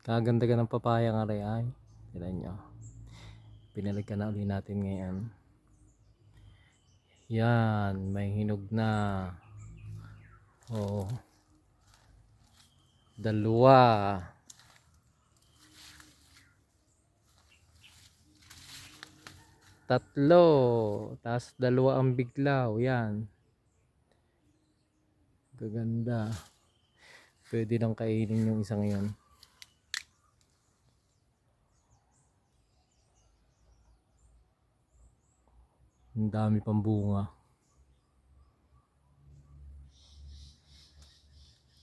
Kaganda ka ng papaya nga rin ay. Tignan nyo. Pinalikan na ulit natin ngayon. Yan. May hinog na. Oo. Dalawa. Tatlo. Tapos dalawa ang biglaw. Yan. Gaganda. Pwede nang kainin yung isang yan. Ang dami pang bunga.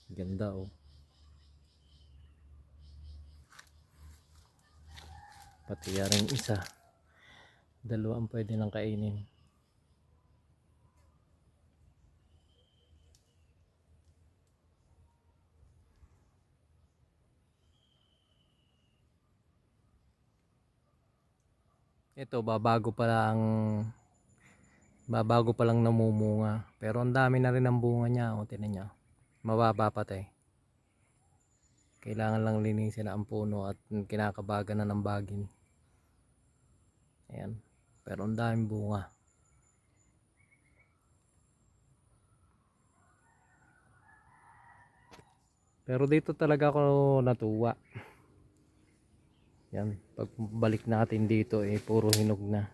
Ganda oh. Pati yaring isa. Dalawa ang pwede nang kainin. Ito babago pa lang namumunga. Pero ang dami na rin ang bunga niya. O tingnan niyo. Mababa pati. Kailangan lang linisin ang puno at kinakabagan na ng bagin. Ayan. Pero ang daming bunga. Pero dito talaga ako natuwa. Yan. Pagbalik natin dito puro hinog na.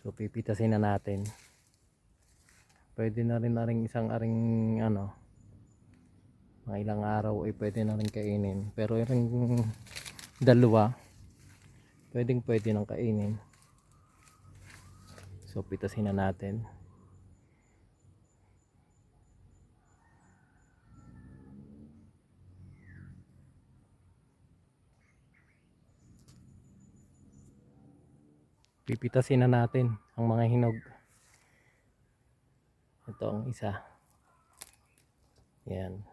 So pipitasin na natin. Pwede na rin isang aring mga ilang araw pwede na rin kainin. Pero yung dalawa pwede nang kainin. So pitasin na natin. Pipitasin na natin ang mga hinog. Ito ang isa. Yan.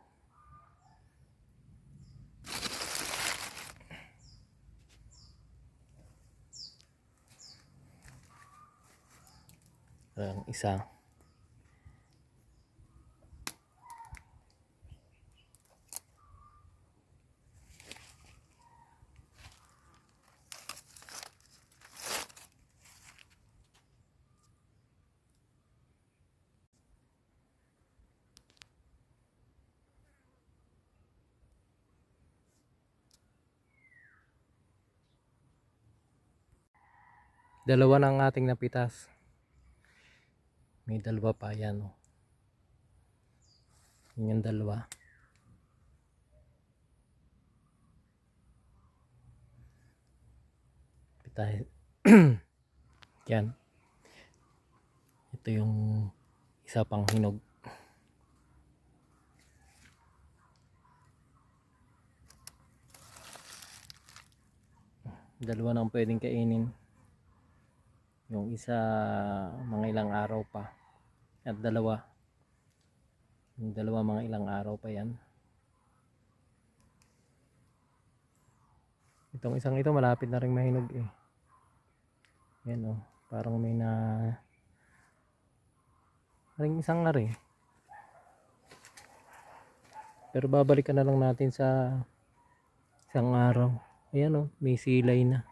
Ang isa. Dalawa na ang ating napitas. May dalawa pa yan. Oh. Yan yung dalawa. Pitahin. Yan. Ito yung isa pang hinog. Dalawa na ang pwedeng kainin. Yung isa mga ilang araw pa. At dalawa. Yung dalawa mga ilang araw pa yan. Itong isang ito malapit na rin mahinog Yan oh. Parang may ring isang nga rin. Pero babalikan na lang natin sa isang araw. Ayan oh. May silay na.